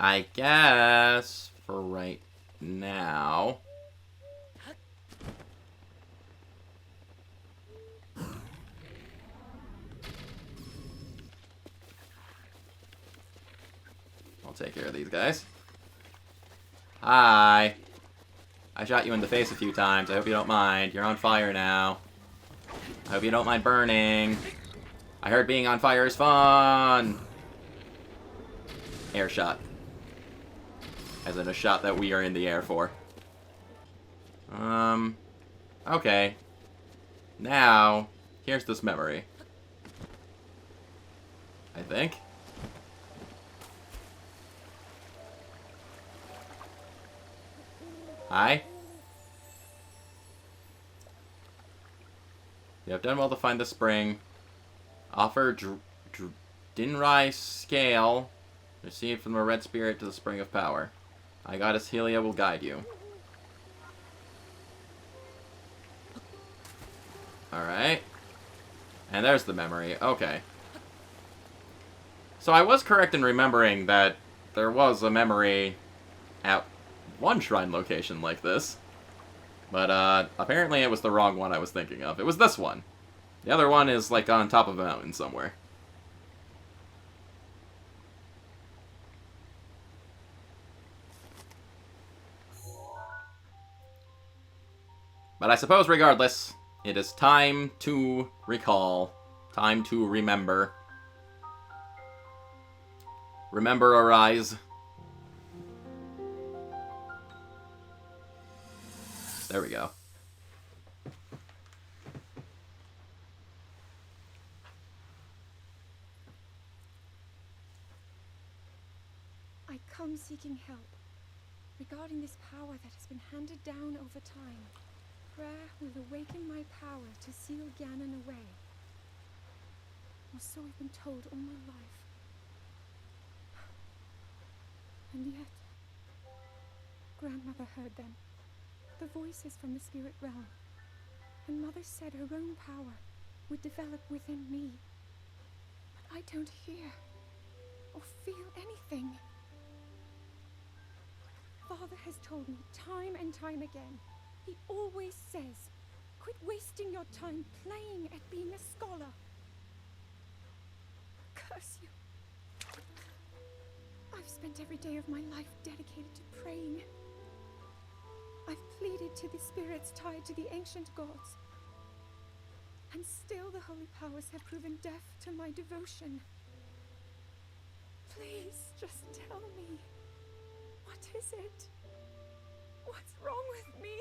I guess for right now. I'll take care of these guys. Hi. I shot you in the face a few times. I hope you don't mind. You're on fire now. I hope you don't mind burning. I heard being on fire is fun. Air shot. As in a shot that we are in the air for. Okay. Now, here's this memory. I think. Hi. You have done well to find the spring. Offer Dinrai scale. Received from the red spirit to the spring of power. I goddess Helia will guide you. Alright. And there's the memory. Okay. So I was correct in remembering that there was a memory at one shrine location like this. But, apparently it was the wrong one I was thinking of. It was this one. The other one is, like, on top of a mountain somewhere. But I suppose, regardless, it is time to recall. Time to remember. Remember arise. There we go. I come seeking help regarding this power that has been handed down over time. Prayer will awaken my power to seal Ganon away. Or so I've been told all my life. And yet, Grandmother heard them. The voices from the spirit realm. And Mother said her own power would develop within me. But I don't hear or feel anything. Father has told me time and time again. He always says, quit wasting your time playing at being a scholar. Curse you. I've spent every day of my life dedicated to praying. I've pleaded to the spirits tied to the ancient gods. And still the holy powers have proven deaf to my devotion. Please, just tell me. What is it? What's wrong with me?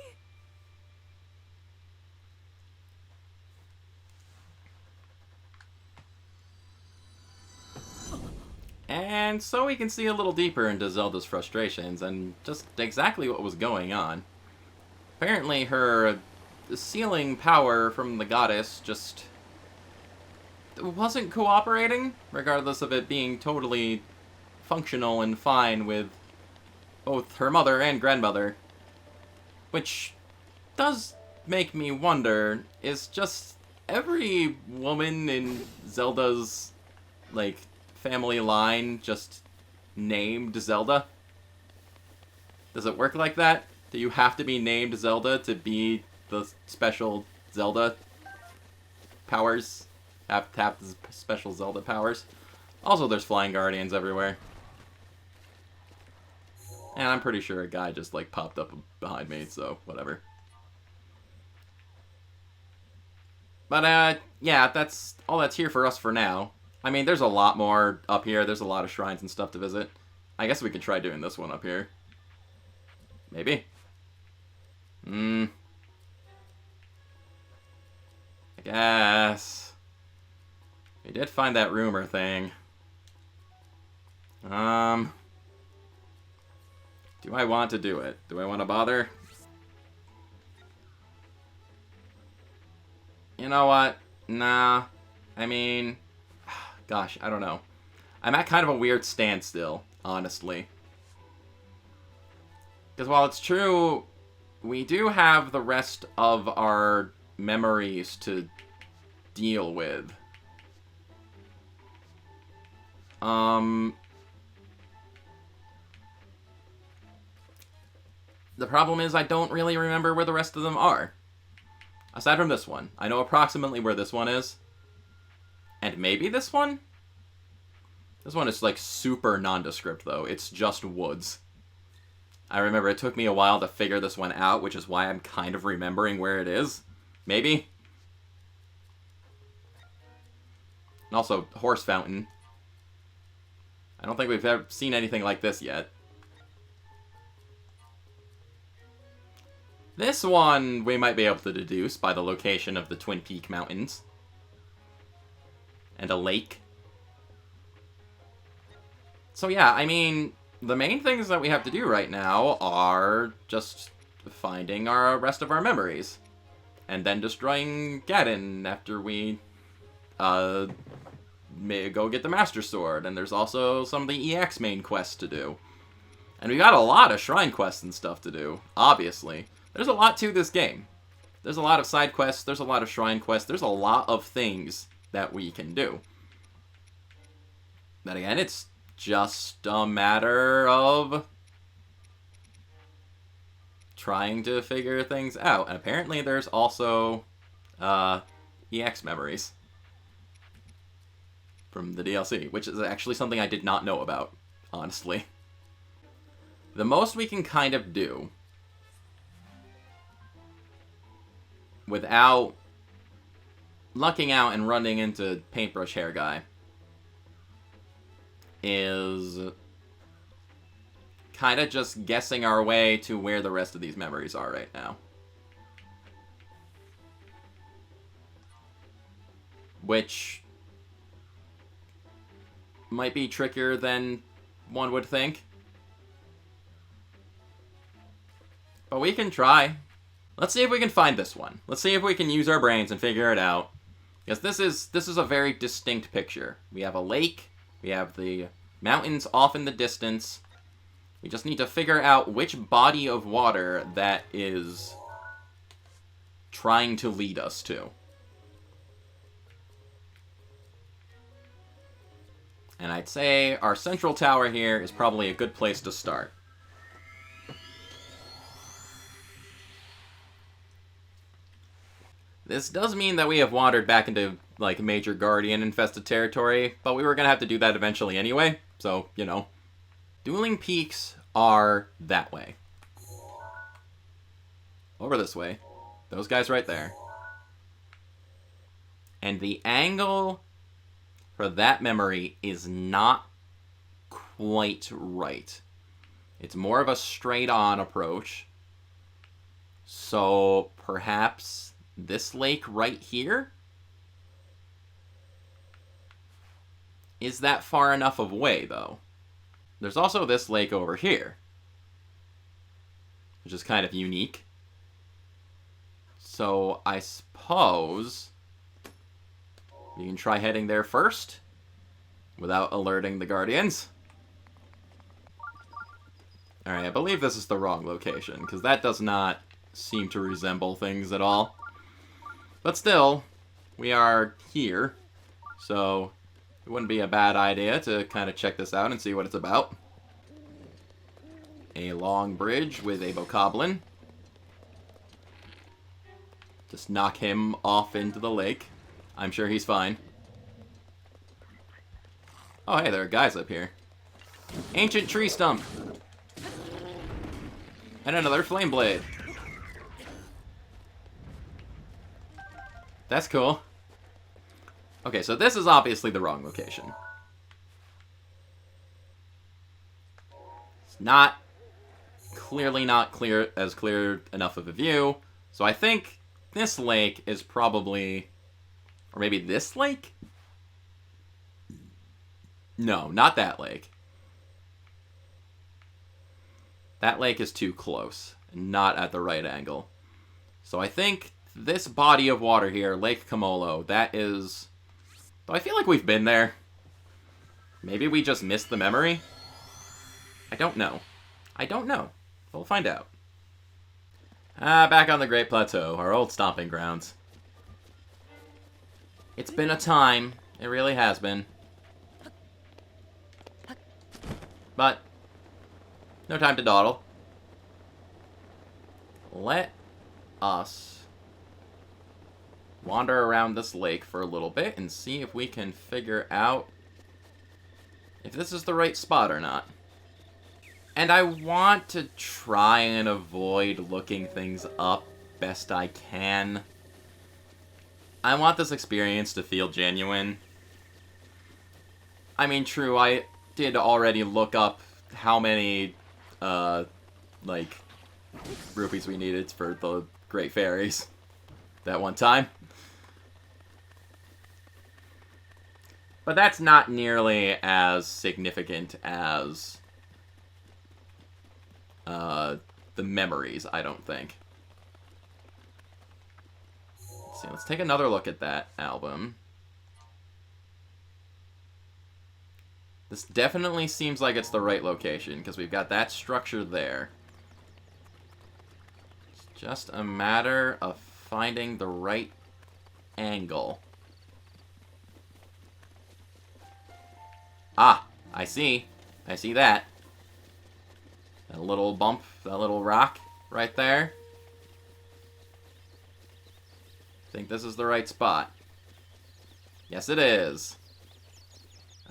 And so we can see a little deeper into Zelda's frustrations and just exactly what was going on. Apparently her sealing power from the goddess just wasn't cooperating, regardless of it being totally functional and fine with both her mother and grandmother. Which does make me wonder, is just every woman in Zelda's, like, family line just named Zelda? Does it work like that? Do you have to be named Zelda to be the special Zelda powers? Have to have the special Zelda powers? Also, there's flying guardians everywhere. And I'm pretty sure a guy just, like, popped up behind me, so whatever. But, yeah, that's all that's here for us for now. I mean, there's a lot more up here. There's a lot of shrines and stuff to visit. I guess we could try doing this one up here. Maybe. I guess. We did find that rumor thing. Do I want to do it? Do I want to bother? You know what? Nah. I mean, gosh, I don't know. I'm at kind of a weird standstill, honestly. Because while it's true, we do have the rest of our memories to deal with. The problem is I don't really remember where the rest of them are. Aside from this one. I know approximately where this one is. And maybe this one? This one is, like, super nondescript, though. It's just woods. I remember it took me a while to figure this one out, which is why I'm kind of remembering where it is. Maybe? And also, horse fountain. I don't think we've ever seen anything like this yet. This one we might be able to deduce by the location of the Twin Peak Mountains. And a lake. So yeah, I mean, the main things that we have to do right now are just finding our rest of our memories. And then destroying Gaddon after we may go get the Master Sword. And there's also some of the EX main quests to do. And we got a lot of shrine quests and stuff to do, obviously. There's a lot to this game. There's a lot of side quests, there's a lot of shrine quests, there's a lot of things that we can do. But again, it's just a matter of trying to figure things out. And apparently there's also EX memories from the DLC, which is actually something I did not know about, honestly. The most we can kind of do without lucking out and running into Paintbrush Hair Guy is kind of just guessing our way to where the rest of these memories are right now. Which might be trickier than one would think. But we can try. Let's see if we can find this one. Let's see if we can use our brains and figure it out. Because this is a very distinct picture. We have a lake. We have the mountains off in the distance. We just need to figure out which body of water that is trying to lead us to. And I'd say our central tower here is probably a good place to start. This does mean that we have wandered back into, like, major Guardian-infested territory, but we were gonna have to do that eventually anyway, so, you know. Dueling Peaks are that way. Over this way. Those guys right there. And the angle for that memory is not quite right. It's more of a straight-on approach. So, perhaps this lake right here? Is that far enough away, though? There's also this lake over here, which is kind of unique. So I suppose you can try heading there first without alerting the Guardians. Alright, I believe this is the wrong location, because that does not seem to resemble things at all. But still, we are here, so it wouldn't be a bad idea to kind of check this out and see what it's about. A long bridge with a bokoblin. Just knock him off into the lake. I'm sure he's fine. Oh, hey, there are guys up here. Ancient tree stump. And another flame blade. That's cool. Okay, so this is obviously the wrong location. It's not clearly not clear enough of a view. So I think this lake is probably, or maybe this lake? No, not that lake. That lake is too close, and not at the right angle. So I think this body of water here, Lake Kamolo, that is... Do I feel like we've been there? Maybe we just missed the memory? I don't know. I don't know. We'll find out. Back on the Great Plateau, our old stomping grounds. It's been a time. It really has been. But no time to dawdle. let us wander around this lake for a little bit and see if we can figure out if this is the right spot or not. And I want to try and avoid looking things up best I can. I want this experience to feel genuine. I mean, true, I did already look up how many, like, rupees we needed for the Great Fairies that one time. But that's not nearly as significant as the memories, I don't think. Let's see, let's take another look at that album. This definitely seems like it's the right location, because we've got that structure there. It's just a matter of finding the right angle. Ah, I see. I see that. That little bump, that little rock right there. I think this is the right spot. Yes, it is.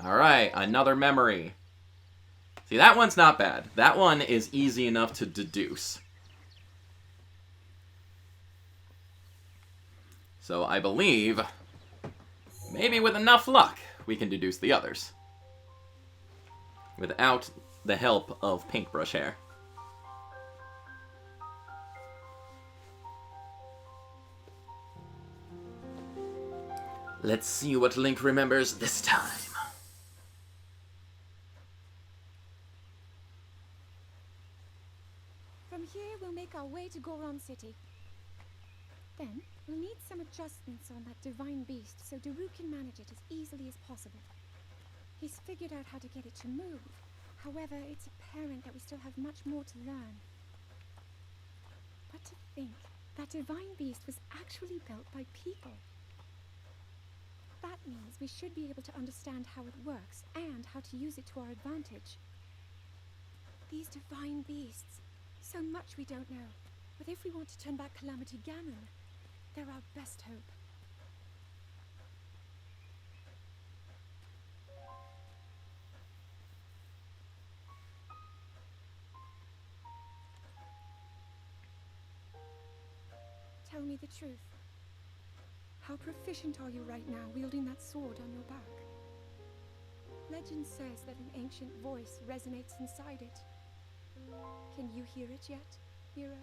Alright, another memory. See, that one's not bad. That one is easy enough to deduce. So I believe, maybe with enough luck, we can deduce the others. Without the help of paintbrush hair. Let's see what Link remembers this time. From here, we'll make our way to Goron City. Then, we'll need some adjustments on that divine beast so Daru can manage it as easily as possible. He's figured out how to get it to move. However, it's apparent that we still have much more to learn. But to think, that divine beast was actually built by people. That means we should be able to understand how it works and how to use it to our advantage. These divine beasts, so much we don't know. But if we want to turn back Calamity Ganon, they're our best hope. Tell me the truth. How proficient are you right now wielding that sword on your back? Legend says that an ancient voice resonates inside it. Can you hear it yet, hero?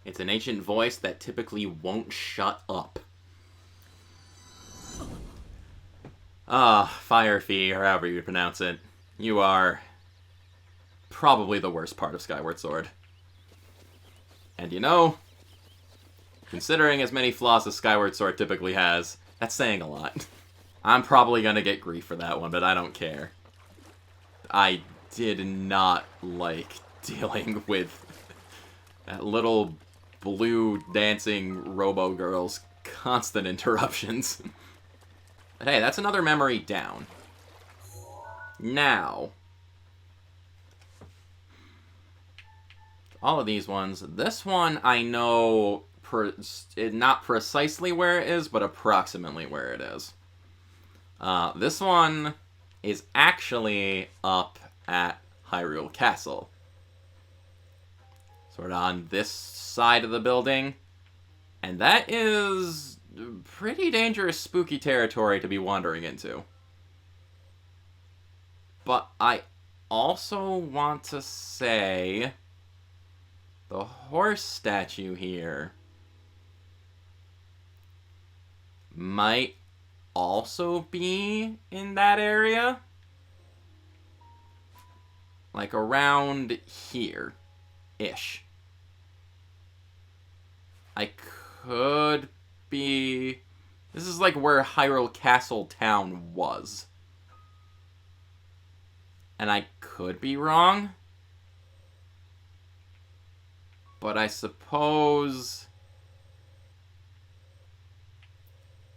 It's an ancient voice that typically won't shut up. Fire Fee, or however you pronounce it. You are probably the worst part of Skyward Sword. And you know, considering as many flaws as Skyward Sword typically has, that's saying a lot. I'm probably gonna get grief for that one, but I don't care. I did not like dealing with that little blue dancing robo-girl's constant interruptions. But hey, that's another memory down. Now, all of these ones, this one I know not precisely where it is, but approximately where it is. This one is actually up at Hyrule Castle. Sort of on this side of the building. And that is pretty dangerous, spooky territory to be wandering into. But I also want to say the horse statue here might also be in that area. Like around here-ish. I could be... This is like where Hyrule Castle Town was. And I could be wrong. But I suppose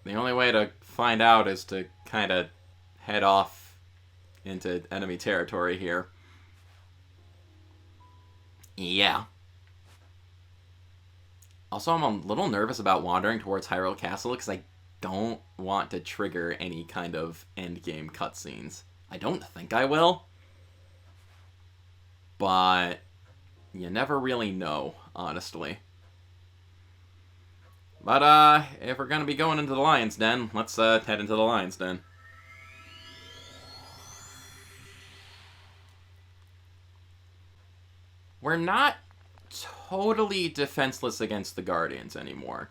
the only way to find out is to kind of head off into enemy territory here. Yeah. Also, I'm a little nervous about wandering towards Hyrule Castle because I don't want to trigger any kind of endgame cutscenes. I don't think I will. But you never really know, honestly. But, if we're gonna be going into the Lion's Den, let's, head into the Lion's Den. We're not totally defenseless against the Guardians anymore.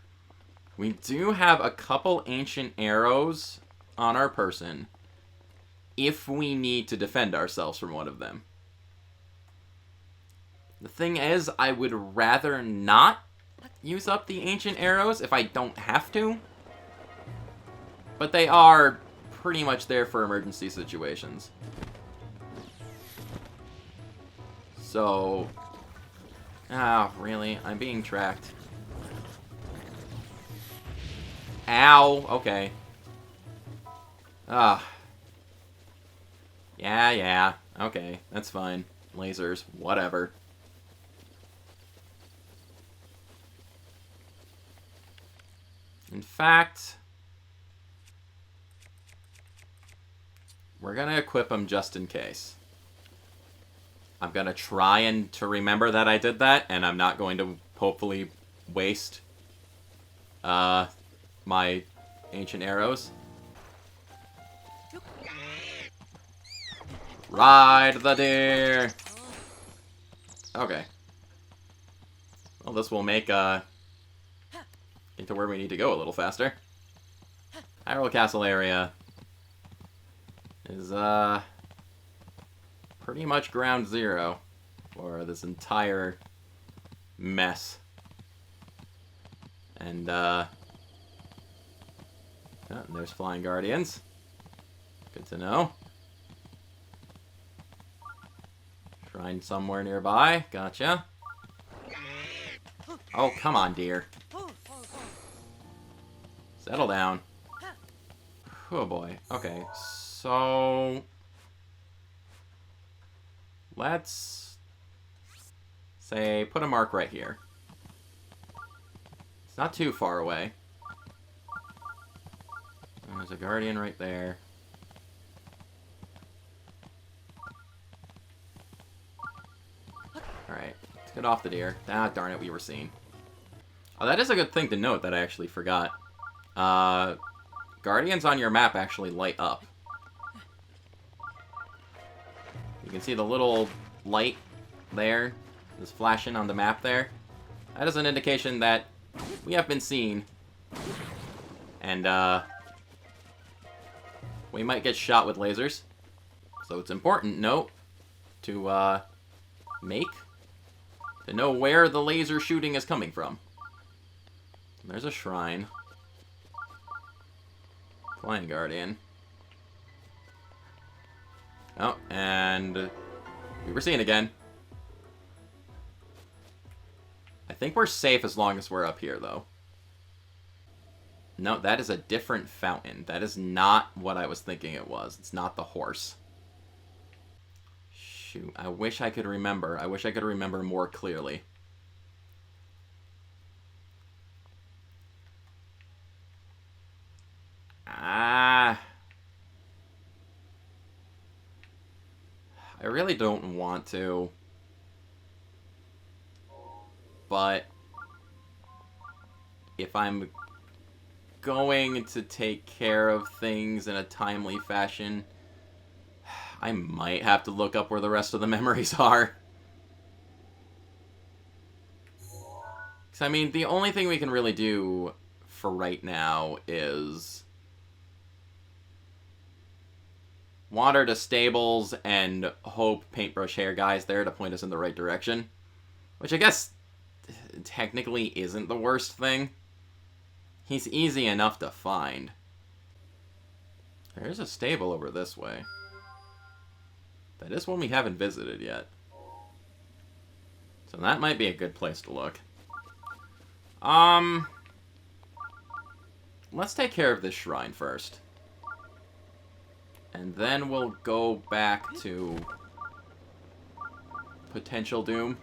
We do have a couple ancient arrows on our person if we need to defend ourselves from one of them. The thing is, I would rather not use up the ancient arrows if I don't have to. But they are pretty much there for emergency situations. So... Ah, really? I'm being tracked. Ow! Okay. Ah. Yeah. Okay, that's fine. Lasers, whatever. In fact... we're gonna equip them just in case. I'm gonna try and to remember that I did that, and I'm not going to hopefully waste my ancient arrows. Ride the deer! Okay. Well, this will make get to where we need to go a little faster. Hyrule Castle area is pretty much ground zero for this entire mess. And oh, there's flying guardians. Good to know. Shrine somewhere nearby. Gotcha. Oh, come on, dear. Settle down. Oh boy. Okay, so... let's say put a mark right here. It's not too far away. There's a guardian right there. Alright, let's get off the deer. Ah, darn it, we were seen. Oh, that is a good thing to note that I actually forgot. Guardians on your map actually light up. You can see the little light there is flashing on the map there. That is an indication that we have been seen. And, we might get shot with lasers. So it's important, note, to, to know where the laser shooting is coming from. There's a shrine. Flying Guardian. Oh, and we were seen again. I think we're safe as long as we're up here, though. No, that is a different fountain. That is not what I was thinking it was. It's not the horse. Shoot, I wish I could remember. I wish I could remember more clearly. Ah. I really don't want to. But if I'm going to take care of things in a timely fashion, I might have to look up where the rest of the memories are. 'Cause, I mean, the only thing we can really do for right now is wander to stables and hope Paintbrush Hair Guy's there to point us in the right direction. Which I guess technically isn't the worst thing. He's easy enough to find. There's a stable over this way. That is one we haven't visited yet. So that might be a good place to look. Let's take care of this shrine first. And then we'll go back to Potential Doom.